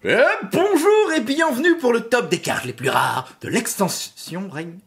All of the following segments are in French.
Bonjour et bienvenue pour le top des cartes les plus rares de l'extension Règne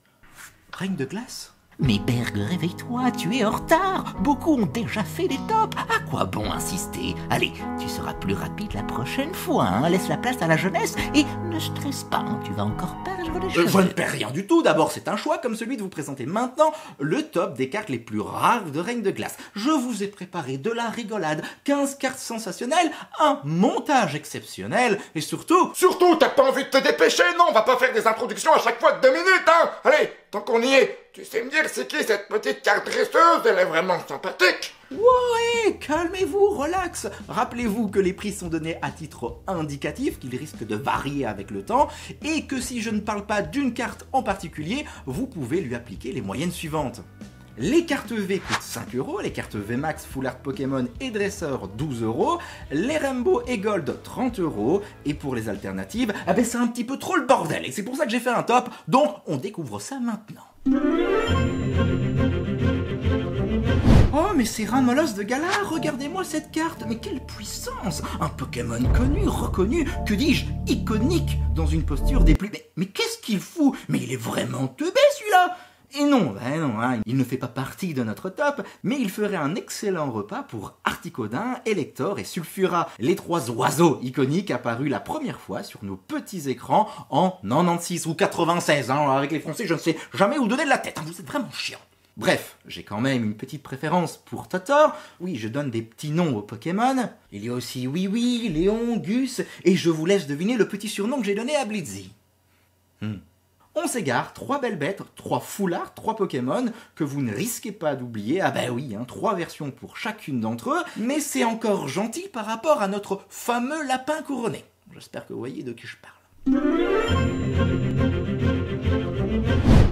de glace. Mais Berg, réveille-toi, tu es en retard. Beaucoup ont déjà fait les tops. À quoi bon insister? Allez, tu seras plus rapide la prochaine fois, hein. Laisse la place à la jeunesse et ne stresse pas, hein. Tu vas encore perdre les cheveux. Je ne perds rien du tout. D'abord, c'est un choix comme celui de vous présenter maintenant le top des cartes les plus rares de Règne de glace. Je vous ai préparé de la rigolade, 15 cartes sensationnelles, un montage exceptionnel et surtout... Surtout, t'as pas envie de te dépêcher, non? On va pas faire des introductions à chaque fois de 2 minutes, hein? Allez, tant qu'on y est, tu sais me dire c'est qui cette petite carte dresseuse? Elle est vraiment sympathique. Ouais, calmez-vous, relax. Rappelez-vous que les prix sont donnés à titre indicatif, qu'ils risquent de varier avec le temps, et que si je ne parle pas d'une carte en particulier, vous pouvez lui appliquer les moyennes suivantes. Les cartes V coûtent 5 €, les cartes VMAX, Full Art Pokémon et Dresseur 12 €, les Rainbow et Gold 30 €, et pour les alternatives, c'est un petit peu trop le bordel, et c'est pour ça que j'ai fait un top, donc on découvre ça maintenant. Oh, mais c'est Ramolos de Galar, regardez-moi cette carte, mais quelle puissance! Un Pokémon connu, reconnu, que dis-je, iconique, dans une posture des plus... Mais qu'est-ce qu'il fout? Mais il est vraiment teubé celui-là! Et non, hein, il ne fait pas partie de notre top, mais il ferait un excellent repas pour Articodin, Elector et Sulfura, les 3 oiseaux iconiques apparus la première fois sur nos petits écrans en 96 ou 96, hein, avec les Français je ne sais jamais où donner de la tête, hein, vous êtes vraiment chiant. Bref, j'ai quand même une petite préférence pour Totor. Oui, je donne des petits noms aux Pokémon. Il y a aussi Oui, Léon, Gus, et je vous laisse deviner le petit surnom que j'ai donné à Blitzy. On s'égare, 3 belles bêtes, 3 full art, 3 Pokémon que vous ne risquez pas d'oublier. Ah bah oui, 3 versions pour chacune d'entre eux, mais c'est encore gentil par rapport à notre fameux lapin couronné. J'espère que vous voyez de qui je parle.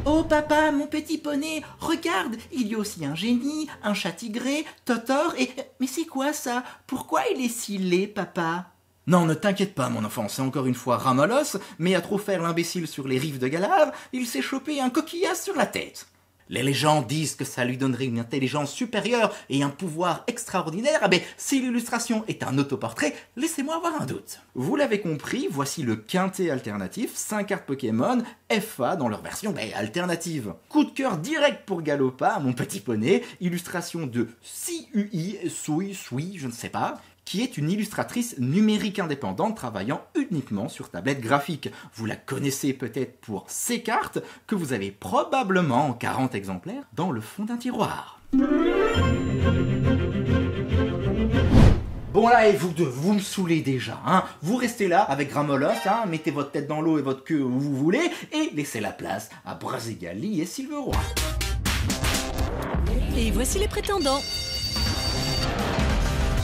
Oh papa, mon petit poney, regarde, il y a aussi un génie, un chat tigré, Totor et... Mais c'est quoi ça? Pourquoi il est si laid, papa? Non, ne t'inquiète pas, mon enfant, c'est encore une fois Ramolos, mais à trop faire l'imbécile sur les rives de Galar, il s'est chopé un coquillage sur la tête. Les légendes disent que ça lui donnerait une intelligence supérieure et un pouvoir extraordinaire. Si l'illustration est un autoportrait, laissez-moi avoir un doute. Vous l'avez compris, voici le quintet alternatif, 5 cartes Pokémon FA dans leur version alternative. Coup de cœur direct pour Galopa, mon petit poney, illustration de Sui, je ne sais pas, qui est une illustratrice numérique indépendante travaillant uniquement sur tablette graphique. Vous la connaissez peut-être pour ces cartes que vous avez probablement en 40 exemplaires dans le fond d'un tiroir. Bon là, et vous deux, vous me saoulez déjà, hein. Vous restez là avec Ramolos, hein, mettez votre tête dans l'eau et votre queue où vous voulez, et laissez la place à Brazegali et Silveroi. Et voici les prétendants.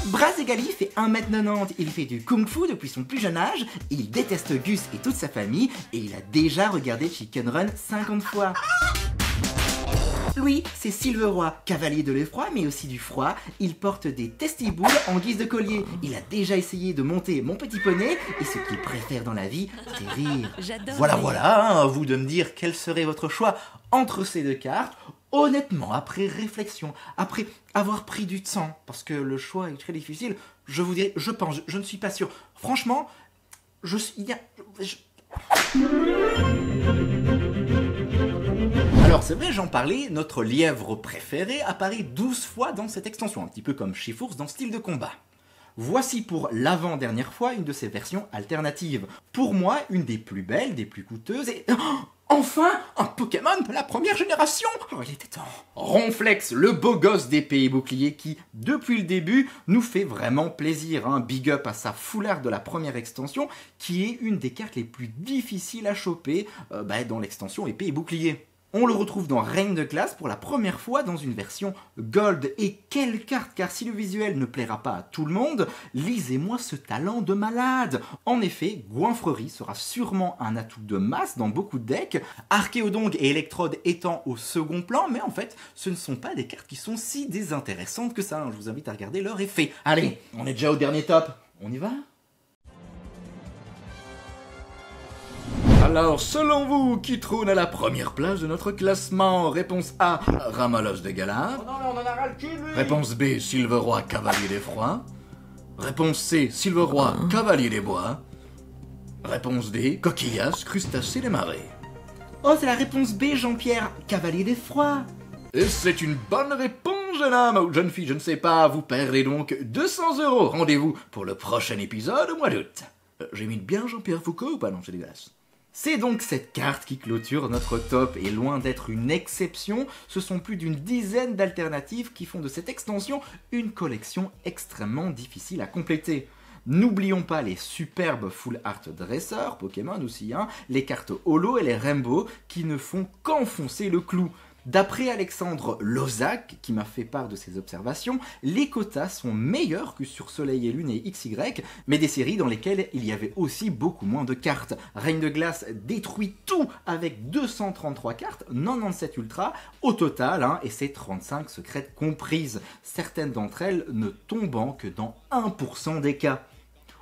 Brazegali fait 1m90, il fait du kung-fu depuis son plus jeune âge, il déteste Gus et toute sa famille, et il a déjà regardé Chicken Run 50 fois. Lui, c'est Silveroi, cavalier de l'effroi, mais aussi du froid. Il porte des testiboules en guise de collier. Il a déjà essayé de monter mon petit poney, et ce qu'il préfère dans la vie, c'est rire. J'adore. Voilà, à vous de me dire quel serait votre choix entre ces deux cartes. Honnêtement, après réflexion, après avoir pris du temps, parce que le choix est très difficile, je vous dirais, je pense, je ne suis pas sûr. Franchement, Alors c'est vrai, j'en parlais, notre lièvre préféré apparaît 12 fois dans cette extension, un petit peu comme Chifours dans Style de combat. Voici pour l'avant-dernière fois une de ces versions alternatives. Pour moi, une des plus belles, des plus coûteuses et... Enfin, un Pokémon de la première génération! Oh, il était temps! Ronflex, le beau gosse d'épée et bouclier qui, depuis le début, nous fait vraiment plaisir. Big up à sa full art de la première extension, qui est une des cartes les plus difficiles à choper dans l'extension épée et bouclier. On le retrouve dans Règne de glace pour la première fois dans une version Gold. Et quelle carte, car si le visuel ne plaira pas à tout le monde, lisez-moi ce talent de malade. En effet, Goinfrerie sera sûrement un atout de masse dans beaucoup de decks, Archéodongue et Electrode étant au second plan, mais en fait, ce ne sont pas des cartes qui sont si désintéressantes que ça. Je vous invite à regarder leur effet. Allez, on est déjà au dernier top, on y va ? Alors, selon vous, qui trône à la première place de notre classement? Réponse A, Ramolos de Galar. Oh non, mais on en a ras le cul, lui. Réponse B, Silveroi, cavalier des froids. Réponse C, Silveroi, cavalier des bois. Réponse D, coquillas, crustacés des marais. Oh, c'est la réponse B, Jean-Pierre, cavalier des froids. Et c'est une bonne réponse, jeune homme ou jeune fille, je ne sais pas, vous perdez donc 200 €. Rendez-vous pour le prochain épisode au mois d'août. J'imite bien Jean-Pierre Foucault ou pas? Non, c'est dégueulasse. C'est donc cette carte qui clôture notre top, et loin d'être une exception, ce sont plus d'une dizaine d'alternatives qui font de cette extension une collection extrêmement difficile à compléter. N'oublions pas les superbes full art dresseurs, Pokémon aussi, les cartes holo et les rainbow qui ne font qu'enfoncer le clou. D'après Alexandre Lozac, qui m'a fait part de ses observations, les quotas sont meilleurs que sur Soleil et Lune et XY, mais des séries dans lesquelles il y avait aussi beaucoup moins de cartes. Reine de Glace détruit tout avec 233 cartes, 97 ultra au total, et c'est 35 secrètes comprises, certaines d'entre elles ne tombant que dans 1% des cas.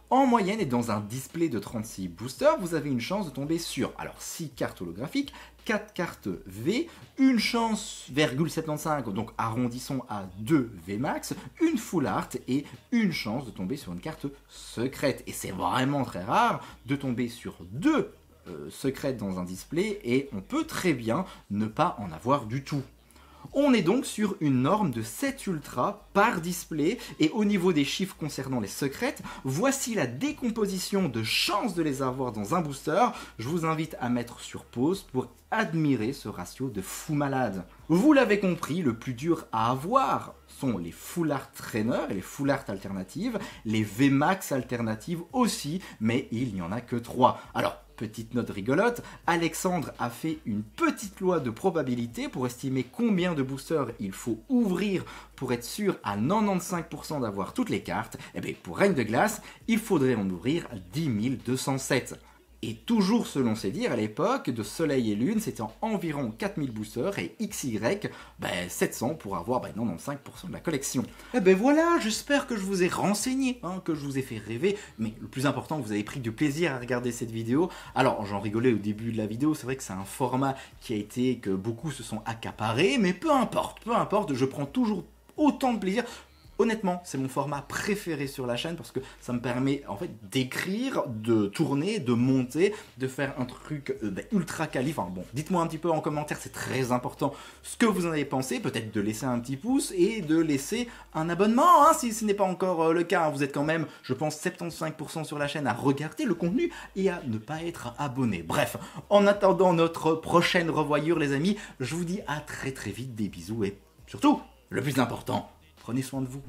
En moyenne et dans un display de 36 boosters, vous avez une chance de tomber sur 6 cartes holographiques, 4 cartes V, une chance, 0,75, donc arrondissons à 2 VMAX, une full art et une chance de tomber sur une carte secrète. Et c'est vraiment très rare de tomber sur 2 secrètes dans un display, et on peut très bien ne pas en avoir du tout. On est donc sur une norme de 7 ultra par display, et au niveau des chiffres concernant les secrètes, voici la décomposition de chances de les avoir dans un booster. Je vous invite à mettre sur pause pour admirer ce ratio de fou malade. Vous l'avez compris, le plus dur à avoir sont les full art trainers et les full art alternatives, les VMAX alternatives aussi, mais il n'y en a que 3. Alors, petite note rigolote, Alexandre a fait une petite loi de probabilité pour estimer combien de boosters il faut ouvrir pour être sûr à 95% d'avoir toutes les cartes. Et bien pour Reine de Glace, il faudrait en ouvrir 10 207. Et toujours selon ses dires, à l'époque, de Soleil et Lune, c'était environ 4000 boosters, et XY, 700 pour avoir 95% de la collection. Et ben voilà, j'espère que je vous ai renseigné, que je vous ai fait rêver, mais le plus important, vous avez pris du plaisir à regarder cette vidéo. Alors, j'en rigolais au début de la vidéo, c'est vrai que c'est un format qui a été, que beaucoup se sont accaparés, mais peu importe, je prends toujours autant de plaisir. Honnêtement, c'est mon format préféré sur la chaîne parce que ça me permet en fait d'écrire, de tourner, de monter, de faire un truc ultra quali. Enfin bon, dites-moi un petit peu en commentaire, c'est très important ce que vous en avez pensé. Peut-être de laisser un petit pouce et de laisser un abonnement si ce n'est pas encore le cas. Vous êtes quand même, je pense, 75% sur la chaîne à regarder le contenu et à ne pas être abonné. Bref, en attendant notre prochaine revoyure les amis, je vous dis à très vite, des bisous et surtout, le plus important, prenez soin de vous.